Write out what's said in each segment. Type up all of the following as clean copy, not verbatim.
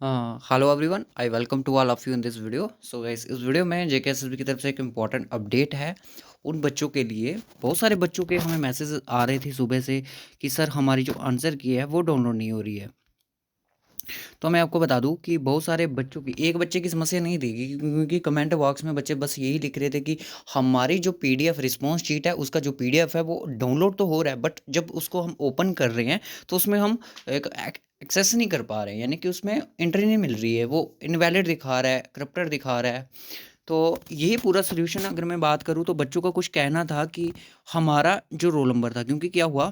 Hello everyone, I welcome to all of you in this video. So guys, इस video में JKSSB की तरफ से एक इम्पॉर्टेंट अपडेट है उन बच्चों के लिए। बहुत सारे बच्चों के हमें मैसेज आ रहे थे सुबह से कि सर हमारी जो आंसर की है वो डाउनलोड नहीं हो रही है। तो मैं आपको बता दूं कि बहुत सारे बच्चों की, एक बच्चे की समस्या नहीं थी क्योंकि कमेंट बॉक्स में बच्चे बस यही लिख रहे थे कि हमारी जो पीडीएफ रिस्पॉन्स शीट है उसका जो पीडीएफ है वो डाउनलोड तो हो रहा है, बट जब उसको हम ओपन कर रहे हैं तो उसमें हम एक एक्सेस नहीं कर पा रहे हैं, यानी कि उसमें एंट्री नहीं मिल रही है, वो इनवैलिड दिखा रहा है, करप्टेड दिखा रहा है। तो यही पूरा सोल्यूशन अगर मैं बात करूँ तो बच्चों का कुछ कहना था कि हमारा जो रोल नंबर था, क्योंकि क्या हुआ,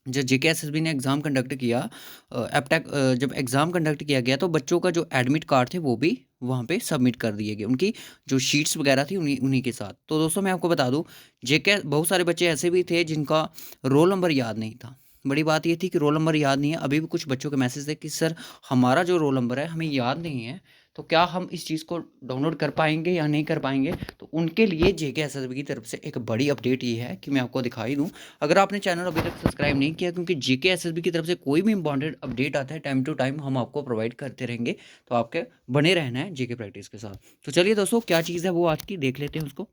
जब जेकेएसएसबी ने एग्ज़ाम कंडक्ट किया, एपटेक जब एग्ज़ाम कंडक्ट किया गया तो बच्चों का जो एडमिट कार्ड थे वो भी वहाँ पे सबमिट कर दिए गए, उनकी जो शीट्स वगैरह थी उन्हीं उन्हीं के साथ। तो दोस्तों मैं आपको बता दूं, जेके बहुत सारे बच्चे ऐसे भी थे जिनका रोल नंबर याद नहीं था। बड़ी बात ये थी कि रोल नंबर याद नहीं है। अभी भी कुछ बच्चों के मैसेज थे कि सर हमारा जो रोल नंबर है हमें याद नहीं है, तो क्या हम इस चीज़ को डाउनलोड कर पाएंगे या नहीं कर पाएंगे। तो उनके लिए जेकेएसएसबी की तरफ से एक बड़ी अपडेट ये है कि मैं आपको दिखाई दूँ। अगर आपने चैनल अभी तक सब्सक्राइब नहीं किया, क्योंकि जेकेएसएसबी की तरफ से कोई भी इंपॉर्टेंट अपडेट आता है टाइम टू टाइम हम आपको प्रोवाइड करते रहेंगे, तो आपके बने रहना है जेके प्रैक्टिस के साथ। तो चलिए दोस्तों, क्या चीज़ है वो आज की देख लेते हैं उसको।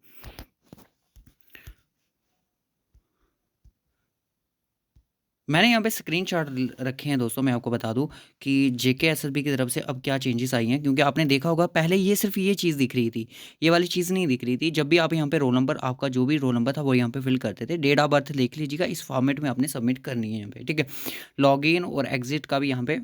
मैंने यहाँ पे स्क्रीनशॉट रखे हैं दोस्तों। मैं आपको बता दूं कि जेकेएसएसबी की तरफ से अब क्या चेंजेस आई हैं, क्योंकि आपने देखा होगा पहले ये सिर्फ ये चीज़ दिख रही थी, ये वाली चीज़ नहीं दिख रही थी। जब भी आप यहाँ पे रोल नंबर, आपका जो भी रोल नंबर था वो यहाँ पे फिल करते थे, डेट ऑफ बर्थ लिख लीजिएगा, इस फॉर्मेट में आपने सबमिट करनी है यहाँ पे, ठीक है। लॉगिन और एग्जिट का भी यहाँ पे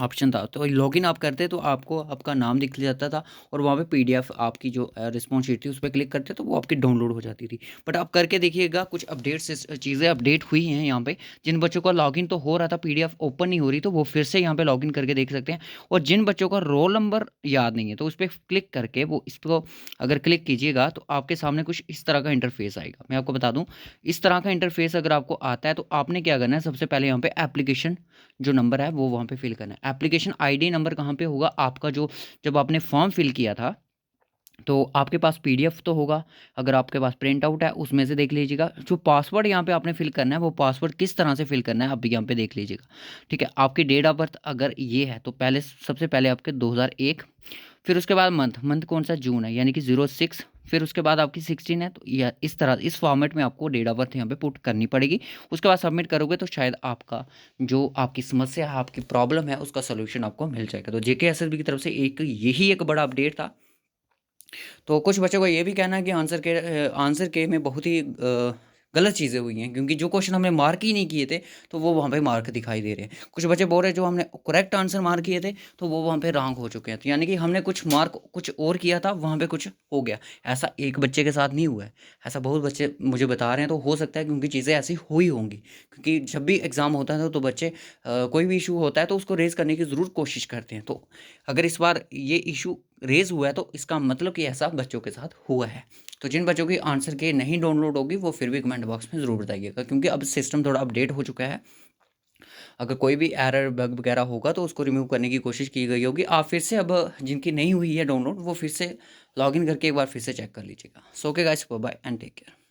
ऑप्शन था, तो लॉगिन आप करते तो आपको आपका नाम दिख जाता था और वहाँ पे पीडीएफ आपकी जो रिस्पॉन्स शीट थी उस पर क्लिक करते तो वो आपकी डाउनलोड हो जाती थी। बट आप करके देखिएगा, कुछ अपडेट्स चीज़ें अपडेट हुई हैं यहाँ पे। जिन बच्चों का लॉगिन तो हो रहा था, पीडीएफ ओपन नहीं हो रही, तो वो फिर से यहाँ पे लॉगिन करके देख सकते हैं। और जिन बच्चों का रोल नंबर याद नहीं है तो उस पर क्लिक करके, वो इसको अगर क्लिक कीजिएगा तो आपके सामने कुछ इस तरह का इंटरफेस आएगा। मैं आपको बता दूँ, इस तरह का इंटरफेस अगर आपको आता है तो आपने क्या करना है, सबसे पहले यहाँ पे एप्लीकेशन जो नंबर है वो वहाँ पे फिल करना है। एप्लीकेशन आईडी नंबर कहाँ पे होगा आपका, जो जब आपने फॉर्म फिल किया था तो आपके पास पीडीएफ तो होगा, अगर आपके पास प्रिंट आउट है उसमें से देख लीजिएगा। जो पासवर्ड यहाँ पे आपने फिल करना है वो पासवर्ड किस तरह से फिल करना है अब यहाँ पे देख लीजिएगा, ठीक है। आपकी डेट ऑफ बर्थ अगर ये है तो पहले, सबसे पहले आपके 2001, फिर उसके बाद मंथ कौन सा, जून है, यानी कि 06, फिर उसके बाद आपकी 16 है। तो या इस तरह इस फॉर्मेट में आपको डेट ऑफ बर्थ यहाँ पे पुट करनी पड़ेगी। उसके बाद सबमिट करोगे तो शायद आपका जो आपकी समस्या है, आपकी प्रॉब्लम है, उसका सोल्यूशन आपको मिल जाएगा। तो जेकेएसएसबी की तरफ से एक यही एक बड़ा अपडेट था। तो कुछ बच्चों का ये भी कहना है कि आंसर के में बहुत ही गलत चीज़ें हुई हैं, क्योंकि जो क्वेश्चन हमने मार्क ही नहीं किए थे तो वो वहाँ पे मार्क दिखाई दे रहे हैं। कुछ बच्चे बोल रहे हैं जो हमने करेक्ट आंसर मार्क किए थे तो वो वहाँ पे रॉन्ग हो चुके हैं, तो यानी कि हमने कुछ मार्क कुछ और किया था, वहाँ पे कुछ हो गया। ऐसा एक बच्चे के साथ नहीं हुआ है, ऐसा बहुत बच्चे मुझे बता रहे हैं। तो हो सकता है क्योंकि चीज़ें ऐसी हुई होंगी, क्योंकि जब भी एग्ज़ाम होता है तो बच्चे कोई भी इशू होता है तो उसको रेज़ करने की ज़रूर कोशिश करते हैं। तो अगर इस बार ये इशू रेज़ हुआ है तो इसका मतलब कि ऐसा बच्चों के साथ हुआ है। तो जिन बच्चों की आंसर के नहीं डाउनलोड होगी वो फिर भी कमेंट बॉक्स में ज़रूर बताइएगा, क्योंकि अब सिस्टम थोड़ा अपडेट हो चुका है। अगर कोई भी एरर बग वगैरह होगा तो उसको रिमूव करने की कोशिश की गई होगी। आप फिर से, अब जिनकी नहीं हुई है डाउनलोड वो फिर से लॉगिन करके एक बार फिर से चेक कर लीजिएगा। So okay guys, bye bye and take care.